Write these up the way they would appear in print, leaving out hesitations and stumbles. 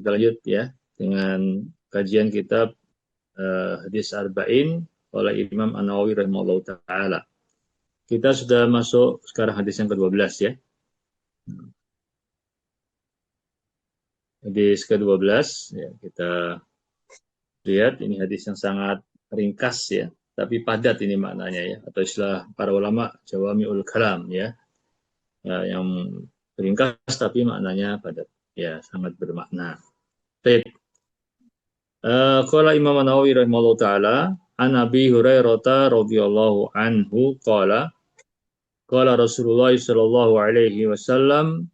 Kita lanjut ya dengan kajian kitab Hadis Arba'in oleh Imam An-Nawawi rahimahullah ta'ala. Kita sudah masuk sekarang hadis yang ke-12 ya. Hadis ke-12 ya, kita lihat ini hadis yang sangat ringkas ya, tapi padat ini maknanya ya, atau istilah para ulama jawami'ul kalam ya, yang ringkas tapi maknanya padat ya, sangat bermakna. Baik. Qala Imam An-Nawawi rahimahullah ta'ala an Abi Hurairah radhiyallahu anhu qala Rasulullah sallallahu alaihi wasallam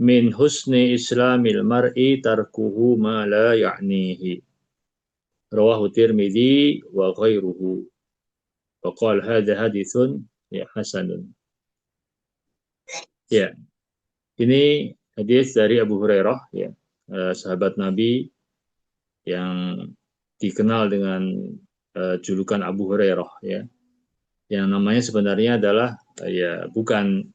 min husni islamil mar'i tarkuhu ma la ya'nihi rawahu Tirmidzi wa ghairuhu wa qala hadza haditsun ya hasanun. Ya, ini hadis dari Abu Hurairah ya, sahabat Nabi yang dikenal dengan julukan Abu Hurairah ya, yang namanya sebenarnya adalah ya bukan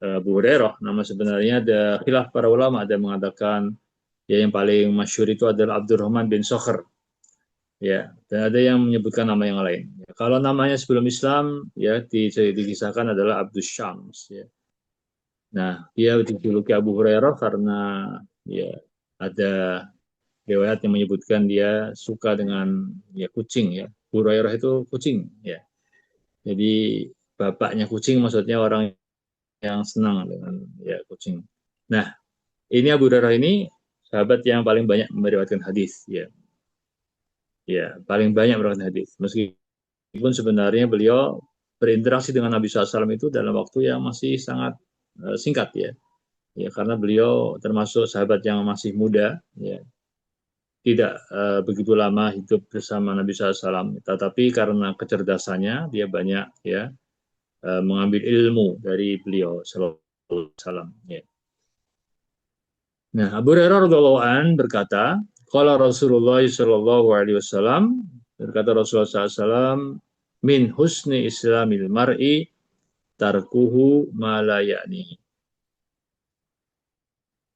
Abu Hurairah, nama sebenarnya ada khilaf para ulama, ada mengatakan ya yang paling masyhur itu adalah Abdurrahman bin Sakhr ya, dan ada yang menyebutkan nama yang lain ya. Kalau namanya sebelum Islam ya dikisahkan adalah Abdus Syams ya. Nah, dia dijuluki Abu Hurairah karena ya ada riwayat yang menyebutkan dia suka dengan ya kucing ya. Hurairah itu kucing ya. Jadi bapaknya kucing maksudnya orang yang senang dengan ya kucing. Nah, ini Abu Hurairah ini sahabat yang paling banyak meriwayatkan hadis ya. Ya, paling banyak meriwayatkan hadis. Meskipun sebenarnya beliau berinteraksi dengan Nabi SAW itu dalam waktu yang masih sangat singkat ya. Ya, karena beliau termasuk sahabat yang masih muda ya. Tidak begitu lama hidup bersama Nabi SAW, tetapi karena kecerdasannya dia banyak ya mengambil ilmu dari beliau Sallallahu Alaihi Wasallam. Ya. Nah, Abu Hurairah radhiyallahu an berkata, "Qala Rasulullah sallallahu alaihi wasallam," berkata Rasulullah SAW, "Min husni islamil mar'i tarkuhu ma la ya'ni."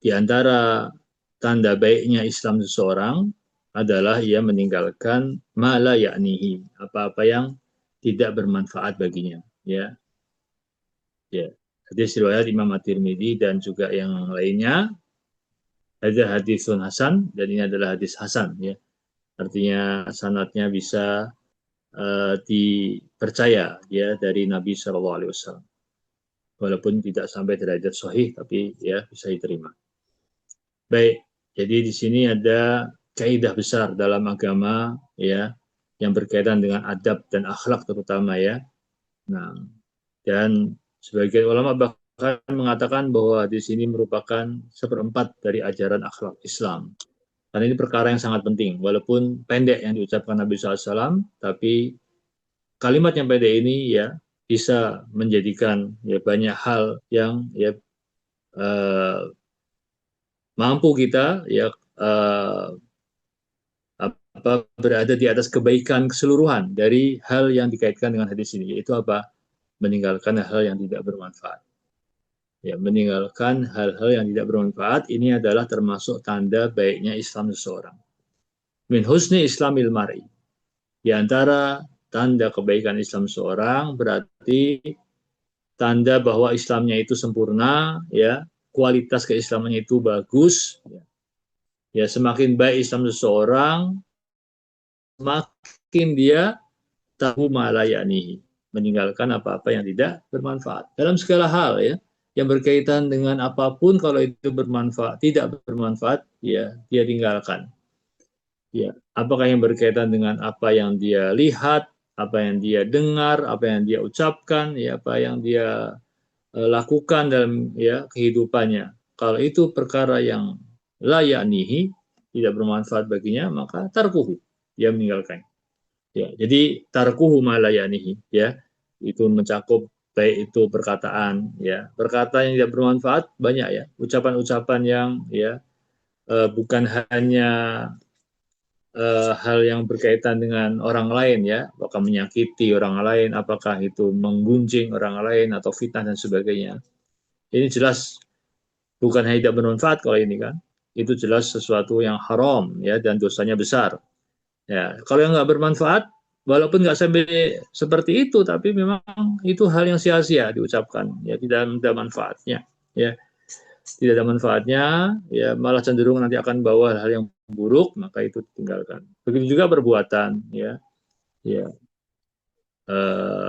Di antara tanda baiknya Islam seseorang adalah ia meninggalkan ma la ya'nihi, apa-apa yang tidak bermanfaat baginya, ya. Ya. Hadis riwayat Imam At-Tirmidzi dan juga yang lainnya. Ada hadisun hasan dan ini adalah hadis hasan ya. Artinya sanadnya bisa dipercaya ya dari Nabi Shallallahu Alaihi Wasallam. Walaupun tidak sampai derajat sahih tapi ya bisa diterima. Baik, jadi di sini ada kaidah besar dalam agama ya yang berkaitan dengan adab dan akhlak terutama ya. Nah, dan sebagian ulama bahkan mengatakan bahwa di sini merupakan seperempat dari ajaran akhlak Islam. Karena ini perkara yang sangat penting, walaupun pendek yang diucapkan Nabi SAW, tapi kalimat yang pendek ini ya bisa menjadikan ya banyak hal yang ya mampu kita ya berada di atas kebaikan keseluruhan dari hal yang dikaitkan dengan hadis ini, yaitu apa? Meninggalkan hal yang tidak bermanfaat. Ya, meninggalkan hal-hal yang tidak bermanfaat ini adalah termasuk tanda baiknya Islam seseorang. Min husni islamil mar'i. Di antara tanda kebaikan Islam seseorang berarti tanda bahwa Islamnya itu sempurna, ya, kualitas keislamannya itu bagus, ya. Ya, semakin baik Islam seseorang, semakin dia tahu malayanihi, meninggalkan apa-apa yang tidak bermanfaat dalam segala hal ya, yang berkaitan dengan apapun. Kalau itu bermanfaat, tidak bermanfaat ya dia tinggalkan ya. Apakah yang berkaitan dengan apa yang dia lihat, apa yang dia dengar, apa yang dia ucapkan ya, apa yang dia lakukan dalam ya kehidupannya, kalau itu perkara yang layak nihi, tidak bermanfaat baginya, maka tarkuhu, dia meninggalkan. Ya, jadi tarkuhu malayanihi ya, itu mencakup baik itu perkataan ya, perkataan yang tidak bermanfaat banyak ya, ucapan-ucapan yang ya bukan hanya hal yang berkaitan dengan orang lain ya, apakah menyakiti orang lain, apakah itu menggunjing orang lain atau fitnah dan sebagainya. Ini jelas bukan hanya tidak bermanfaat kalau ini kan. itu jelas sesuatu yang haram ya dan dosanya besar. Ya, kalau yang nggak bermanfaat, walaupun nggak sampai seperti itu, tapi memang itu hal yang sia-sia diucapkan, ya tidak ada manfaatnya, ya tidak ada manfaatnya, ya malah cenderung nanti akan bawa hal yang buruk, maka itu tinggalkan. Begitu juga perbuatan, ya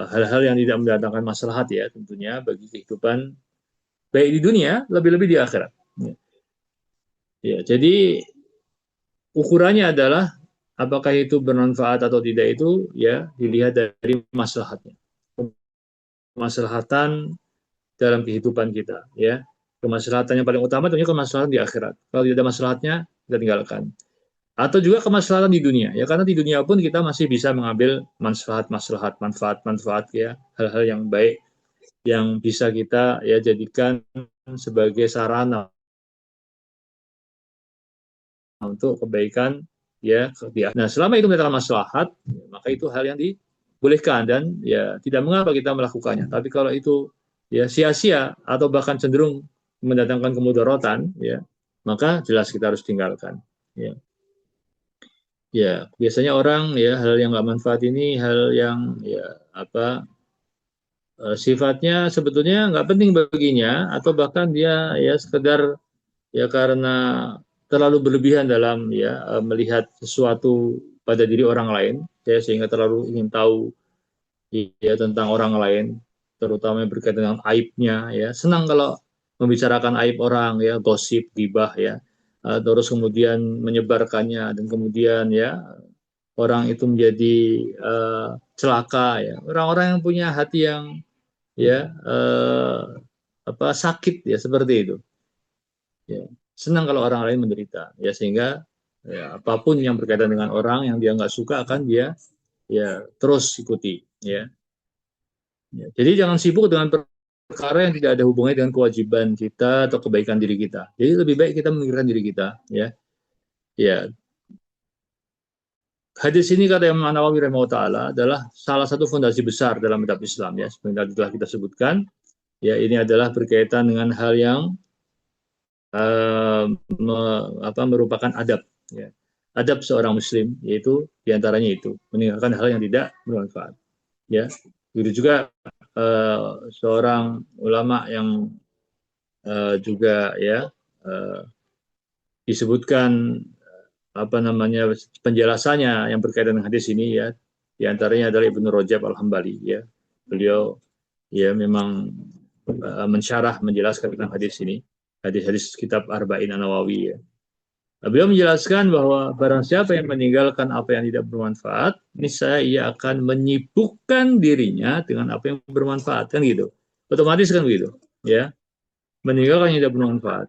hal-hal yang tidak mendatangkan maslahat ya tentunya bagi kehidupan baik di dunia, lebih-lebih di akhirat. Ya, ya jadi ukurannya adalah apakah itu bermanfaat atau tidak itu ya dilihat dari maslahatnya. Kemaslahatan dalam kehidupan kita ya. Kemaslahatan yang paling utama tentunya kemaslahatan di akhirat. Kalau tidak ada maslahatnya, kita tinggalkan. Atau juga kemaslahatan di dunia ya, karena di dunia pun kita masih bisa mengambil maslahat-maslahat, manfaat-manfaat ya, hal-hal yang baik yang bisa kita ya jadikan sebagai sarana untuk kebaikan ya. Nah, selama itu mendatangkan maslahat, ya, maka itu hal yang dibolehkan dan ya tidak mengapa kita melakukannya. Tapi kalau itu ya sia-sia atau bahkan cenderung mendatangkan kemudaratan, ya maka jelas kita harus tinggalkan. Ya, ya biasanya orang ya hal yang nggak manfaat ini hal yang ya apa sifatnya sebetulnya nggak penting baginya atau bahkan dia ya sekedar ya karena terlalu berlebihan dalam ya melihat sesuatu pada diri orang lain ya sehingga terlalu ingin tahu ya tentang orang lain terutama yang berkaitan dengan aibnya ya senang kalau membicarakan aib orang ya gosip gibah ya terus kemudian menyebarkannya dan kemudian ya orang itu menjadi celaka ya orang-orang yang punya hati yang ya apa sakit ya seperti itu ya senang kalau orang lain menderita ya sehingga ya, apapun yang berkaitan dengan orang yang dia nggak suka akan dia ya terus ikuti ya. Ya jadi jangan sibuk dengan perkara yang tidak ada hubungannya dengan kewajiban kita atau kebaikan diri kita jadi lebih baik kita memikirkan diri kita ya ya hadis ini kata Imam Nawawi rahimahullah adalah salah satu fondasi besar dalam madhab Islam ya sebenarnya telah kita sebutkan ya ini adalah berkaitan dengan hal yang merupakan adab ya. Adab seorang muslim yaitu diantaranya itu meninggalkan hal yang tidak bermanfaat ya begitu juga seorang ulama yang juga ya disebutkan apa namanya penjelasannya yang berkaitan dengan hadis ini ya diantaranya adalah Ibnu Rajab Al-Hambali ya beliau ya memang mensyarah menjelaskan tentang hadis ini hadis-hadis kitab Arba'in An-Nawawi ya. Beliau menjelaskan bahwa barang siapa yang meninggalkan apa yang tidak bermanfaat, niscaya ia akan menyibukkan dirinya dengan apa yang bermanfaat kan gitu. Otomatis kan begitu, ya. Meninggalkan yang tidak bermanfaat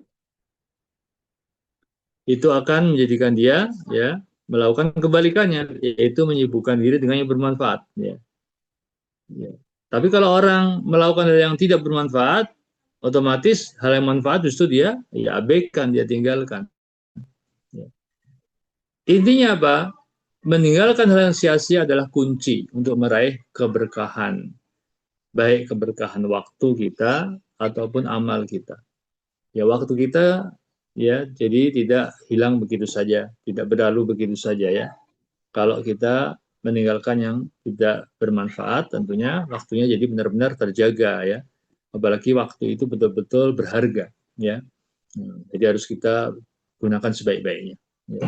itu akan menjadikan dia ya melakukan kebalikannya yaitu menyibukkan diri dengan yang bermanfaat ya. Ya. Tapi kalau orang melakukan hal yang tidak bermanfaat, otomatis hal yang manfaat justru dia ya abaikan, dia tinggalkan. Ya. Intinya apa? Meninggalkan hal yang sia-sia adalah kunci untuk meraih keberkahan. Baik keberkahan waktu kita ataupun amal kita. Ya waktu kita ya jadi tidak hilang begitu saja, tidak berlalu begitu saja ya. Kalau kita meninggalkan yang tidak bermanfaat tentunya waktunya jadi benar-benar terjaga ya. Apalagi waktu itu betul-betul berharga ya. Jadi harus kita gunakan sebaik-baiknya. Ya.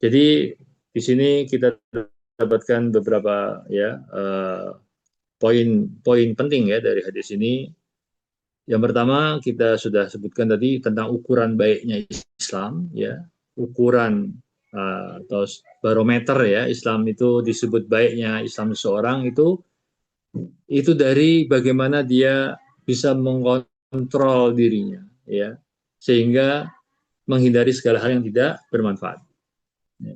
Jadi di sini kita dapatkan beberapa ya poin-poin penting ya dari hadis ini. Yang pertama kita sudah sebutkan tadi tentang ukuran baiknya Islam ya, ukuran atau barometer ya Islam itu disebut baiknya Islam seseorang itu dari bagaimana dia bisa mengontrol dirinya ya sehingga menghindari segala hal yang tidak bermanfaat. Ya.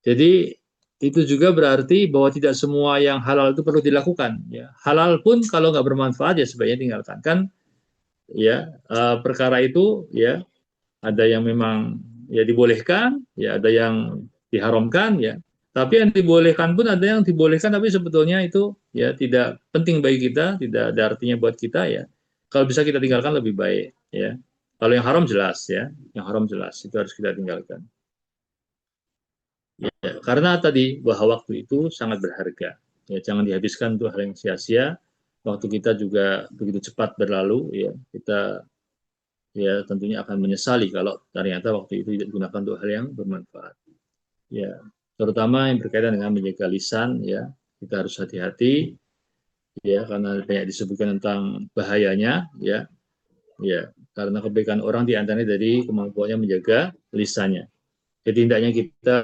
Jadi itu juga berarti bahwa tidak semua yang halal itu perlu dilakukan. Ya. Halal pun kalau nggak bermanfaat ya sebaiknya tinggalkan. Kan ya perkara itu ya ada yang memang ya dibolehkan, ya ada yang diharamkan ya. Tapi yang dibolehkan pun ada yang dibolehkan tapi sebetulnya itu ya tidak penting bagi kita, tidak ada artinya buat kita ya. Kalau bisa kita tinggalkan lebih baik ya. Kalau yang haram jelas ya, yang haram jelas itu harus kita tinggalkan. Ya, karena tadi bahwa waktu itu sangat berharga. Ya, jangan dihabiskan untuk hal yang sia-sia. Waktu kita juga begitu cepat berlalu, ya kita ya tentunya akan menyesali kalau ternyata waktu itu tidak digunakan untuk hal yang bermanfaat. Ya, terutama yang berkaitan dengan menjaga lisan, ya kita harus hati-hati, ya karena banyak disebutkan tentang bahayanya, ya karena kebaikan orang diantaranya dari kemampuannya menjaga lisannya. Jadi hendaknya kita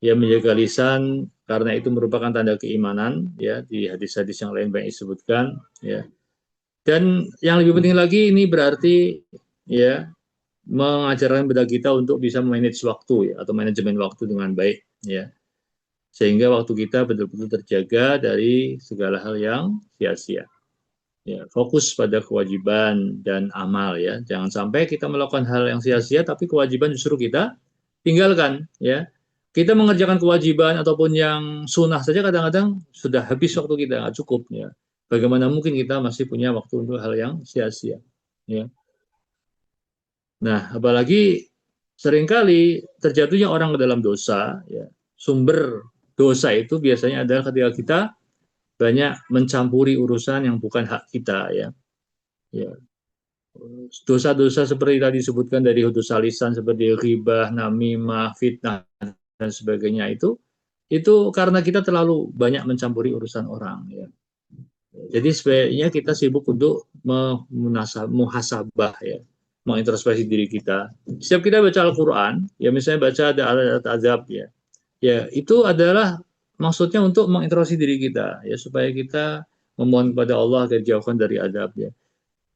ya menjaga lisan karena itu merupakan tanda keimanan, ya di hadis-hadis yang lain banyak disebutkan, ya. Dan yang lebih penting lagi ini berarti ya mengajarkan kepada kita untuk bisa manage waktu, ya atau manajemen waktu dengan baik, ya sehingga waktu kita betul-betul terjaga dari segala hal yang sia-sia. Ya, fokus pada kewajiban dan amal, ya. Jangan sampai kita melakukan hal yang sia-sia tapi kewajiban justru kita tinggalkan, ya. Kita mengerjakan kewajiban ataupun yang sunnah saja kadang-kadang sudah habis waktu kita, nggak cukup, ya. Bagaimana mungkin kita masih punya waktu untuk hal yang sia-sia, ya. Nah, apalagi seringkali terjatuhnya orang ke dalam dosa, ya. Sumber dosa itu biasanya adalah ketika kita banyak mencampuri urusan yang bukan hak kita, ya. Ya, dosa-dosa seperti tadi disebutkan dari dosa lisan seperti ghibah, namimah, fitnah dan sebagainya itu karena kita terlalu banyak mencampuri urusan orang, ya. Jadi sebaiknya kita sibuk untuk muhasabah, ya, mengintrospeksi diri kita. Setiap kita baca Al-Qur'an, ya misalnya baca ada ayat azab, ya. Ya, itu adalah maksudnya untuk mengintrospeksi diri kita, ya supaya kita memohon kepada Allah agar dijauhkan dari azab, ya.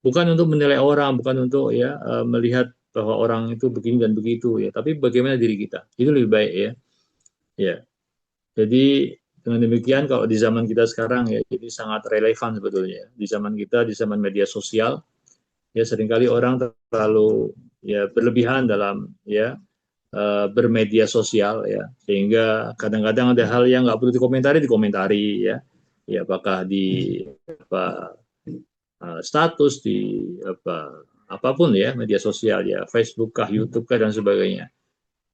Bukan untuk menilai orang, bukan untuk ya melihat bahwa orang itu begini dan begitu, ya, tapi bagaimana diri kita. Itu lebih baik, ya. Ya. Jadi dengan demikian kalau di zaman kita sekarang, ya jadi sangat relevan sebetulnya. Di zaman kita, di zaman media sosial, ya seringkali orang terlalu ya berlebihan dalam ya bermedia sosial, ya sehingga kadang-kadang ada hal yang nggak perlu dikomentari, ya. Ya apakah di apa status di apapun ya media sosial, ya Facebook kah, YouTube kah dan sebagainya.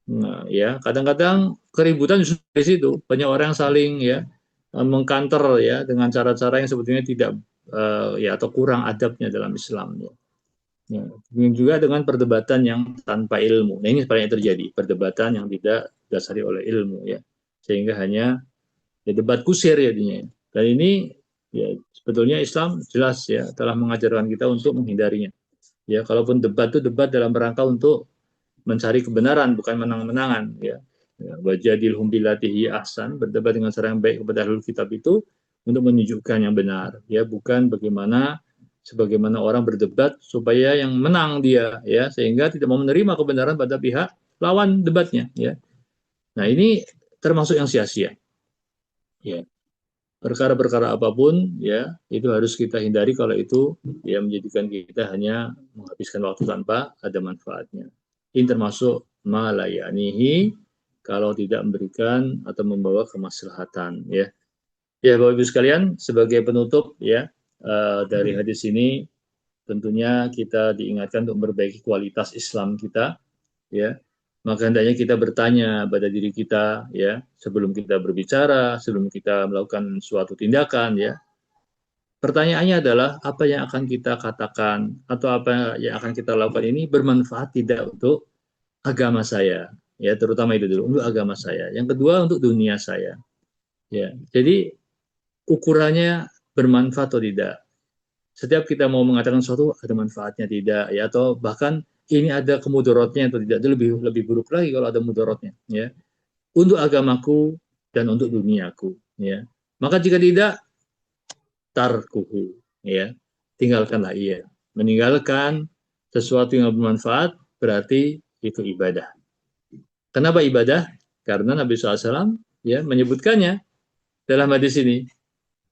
Nah, ya kadang-kadang keributan justru di situ, banyak orang yang saling ya mengkanter ya dengan cara-cara yang sebetulnya tidak ya atau kurang adabnya dalam Islam, ya. Ya, juga dengan perdebatan yang tanpa ilmu. Nah, ini sebenarnya terjadi perdebatan yang tidak didasari oleh ilmu, ya, sehingga hanya ya, debat kusir jadinya. Dan ini ya sebetulnya Islam jelas ya telah mengajarkan kita untuk menghindarinya. Ya, kalaupun debat itu debat dalam rangka untuk mencari kebenaran, bukan menang-menangan, ya. Ya, wajadilhum billatihi ahsan, berdebat dengan cara yang baik kepada ahlul kitab itu untuk menunjukkan yang benar, ya, bukan sebagaimana orang berdebat supaya yang menang dia, ya, sehingga tidak mau menerima kebenaran pada pihak lawan debatnya, ya. Nah, ini termasuk yang sia-sia, ya. Perkara-perkara apapun, ya itu harus kita hindari kalau itu ya menjadikan kita hanya menghabiskan waktu tanpa ada manfaatnya. Ini termasuk malayanihi kalau tidak memberikan atau membawa kemaslahatan, ya. Ya Bapak Ibu sekalian, sebagai penutup ya dari hadis ini tentunya kita diingatkan untuk memperbaiki kualitas Islam kita, ya. Maka hendaknya kita bertanya pada diri kita, ya, sebelum kita berbicara, sebelum kita melakukan suatu tindakan, ya. Pertanyaannya adalah apa yang akan kita katakan atau apa yang akan kita lakukan ini bermanfaat tidak untuk agama saya, ya, terutama itu dulu untuk agama saya. Yang kedua untuk dunia saya, ya. Jadi ukurannya bermanfaat atau tidak. Setiap kita mau mengatakan sesuatu ada manfaatnya tidak, ya, atau bahkan ini ada kemudaratnya atau tidak, itu lebih buruk lagi kalau ada mudaratnya, ya, untuk agamaku dan untuk duniaku, ya. Maka jika tidak, tarkuhu, ya, tinggalkanlah ia. Meninggalkan sesuatu yang bermanfaat berarti itu ibadah. Kenapa ibadah? Karena Nabi SAW ya menyebutkannya dalam hadis ini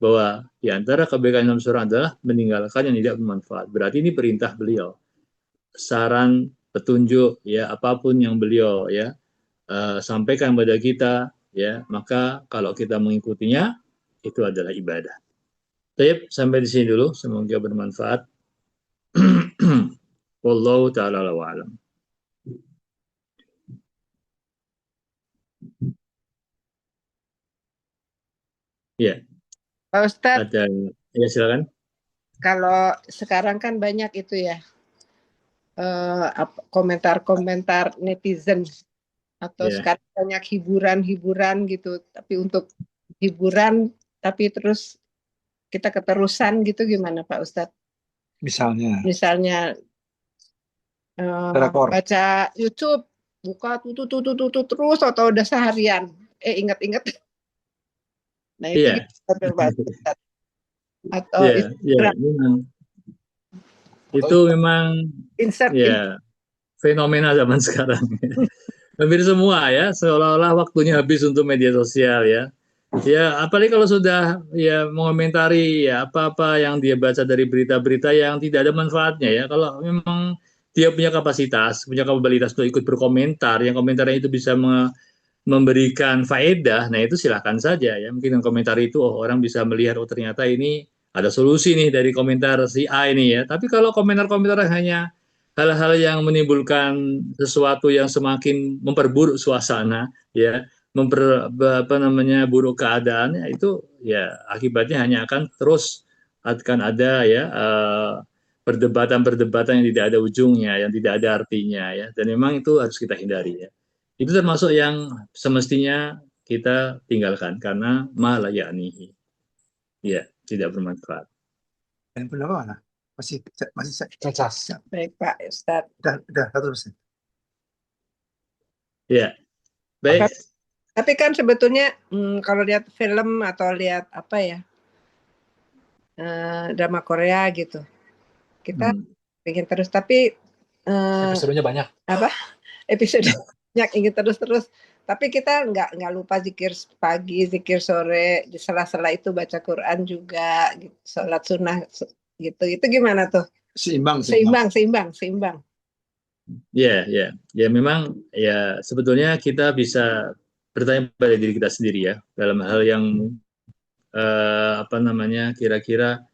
bahwa di antara kebaikan dalam surah adalah meninggalkan yang tidak bermanfaat. Berarti ini perintah beliau, saran, petunjuk, ya apapun yang beliau ya sampaikan kepada kita, ya maka kalau kita mengikutinya itu adalah ibadah. Baik, sampai di sini dulu, semoga bermanfaat. Wallahu ta'ala wa alam. Ya, Pak Ustadz, ada. Ya, silakan. kalau sekarang kan banyak itu ya, komentar-komentar netizen, atau Ya, sekarang banyak hiburan-hiburan gitu, tapi untuk hiburan, tapi terus kita keterusan gitu, gimana Pak Ustadz? Misalnya, Misalnya baca YouTube, buka tuh terus, atau udah seharian, ingat-ingat. Nah itu iya, gimana Pak Ustadz? Atau iya, iya, Instagram, memang. Itu memang insert ya fenomena zaman sekarang. Hampir semua ya, seolah-olah waktunya habis untuk media sosial ya. Ya, apalagi kalau sudah ya mengomentari ya apa-apa yang dia baca dari berita-berita yang tidak ada manfaatnya ya. Kalau memang dia punya kapasitas, punya kapabilitas untuk ikut berkomentar, yang komentarnya itu bisa memberikan faedah, nah itu silahkan saja ya. Mungkin dengan komentar itu orang bisa melihat ternyata ini ada solusi nih dari komentar si A ini ya. Tapi kalau komentar-komentar hanya hal-hal yang menimbulkan sesuatu yang semakin memperburuk suasana ya, apa namanya buruk keadaannya, itu ya akibatnya hanya akan terus akan ada ya perdebatan-perdebatan yang tidak ada ujungnya, yang tidak ada artinya ya. Dan memang itu harus kita hindari ya. Itu termasuk yang semestinya kita tinggalkan karena malah yakni ya tidak bermanfaat. Dan berapa mana? Masih cacas. baik Pak Ustadz. Udah 100%. Ya, baik. Tapi kan sebetulnya kalau lihat film atau lihat apa ya, drama Korea gitu, kita ingin terus, tapi Episodenya banyak. episode banyak, ingin terus, tapi kita nggak lupa zikir pagi, zikir sore, di sela-sela itu baca Quran juga, gitu, sholat sunnah gitu. Itu gimana tuh? Seimbang. Ya, memang ya sebetulnya kita bisa bertanya pada diri kita sendiri ya dalam hal yang apa namanya kira-kira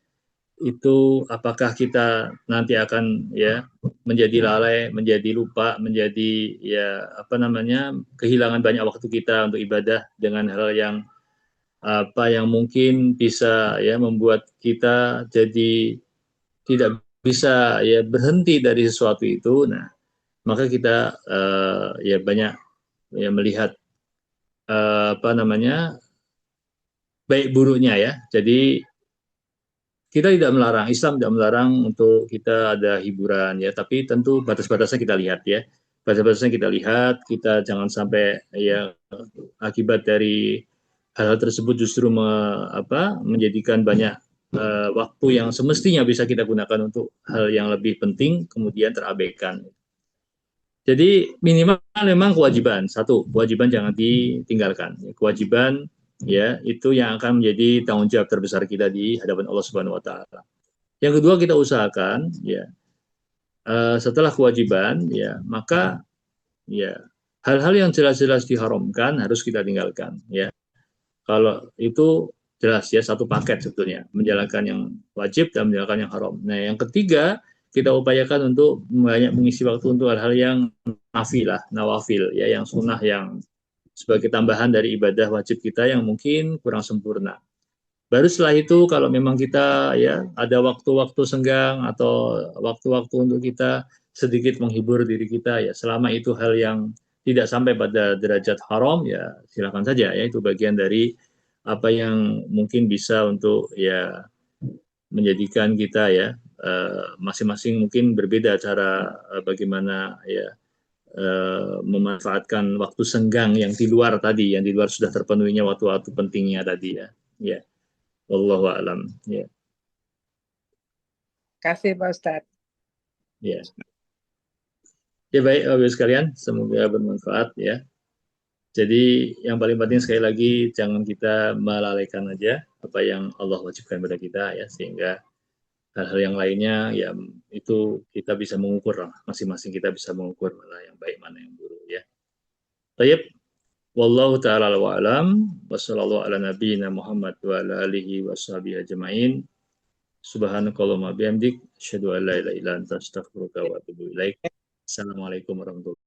itu apakah kita nanti akan ya menjadi lalai, menjadi lupa, menjadi ya apa namanya kehilangan banyak waktu kita untuk ibadah dengan hal yang apa yang mungkin bisa ya membuat kita jadi tidak bisa ya berhenti dari sesuatu itu. Nah, maka kita ya banyak ya melihat apa namanya baik buruknya ya. Jadi kita tidak melarang, Islam tidak melarang untuk kita ada hiburan ya, tapi tentu batas-batasnya kita lihat ya. Batas-batasnya kita lihat, kita jangan sampai ya akibat dari hal-hal tersebut justru menjadikan banyak waktu yang semestinya bisa kita gunakan untuk hal yang lebih penting kemudian terabaikan. Jadi minimal memang kewajiban. Satu, kewajiban jangan ditinggalkan. Kewajiban ya itu yang akan menjadi tanggung jawab terbesar kita di hadapan Allah Subhanahu wa taala. Yang kedua kita usahakan ya setelah kewajiban ya maka ya hal-hal yang jelas-jelas diharamkan harus kita tinggalkan ya. Kalau itu jelas ya satu paket sebetulnya, menjalankan yang wajib dan menjalankan yang haram. Nah, yang ketiga kita upayakan untuk banyak mengisi waktu untuk hal-hal yang nafilah, nawafil ya, yang sunnah yang sebagai tambahan dari ibadah wajib kita yang mungkin kurang sempurna. Baru setelah itu kalau memang kita ya ada waktu-waktu senggang atau waktu-waktu untuk kita sedikit menghibur diri kita ya selama itu hal yang tidak sampai pada derajat haram ya silakan saja ya itu bagian dari apa yang mungkin bisa untuk ya menjadikan kita ya masing-masing mungkin berbeda cara bagaimana ya memanfaatkan waktu senggang yang di luar tadi yang di luar sudah terpenuhinya waktu-waktu pentingnya tadi ya ya wallahu a'lam ya Kasih Pak Ustadz. ya ya baik Bapak sekalian semoga bermanfaat ya. Jadi yang paling penting sekali lagi jangan kita melalaikan aja apa yang Allah wajibkan pada kita ya sehingga hal-hal yang lainnya ya itu kita bisa mengukur lah masing-masing kita bisa mengukur mana yang baik mana yang buruk ya. Baik, wallahu taala wa alam wa sallallahu ala nabiyyina Muhammad wa ala alihi washabihi ajmain. Subhanakallahumma bihamdik, asyhadu an la ilaha illa anta, astaghfiruka wa atubu ilaik. Assalamualaikum warahmatullahi wabarakatuh.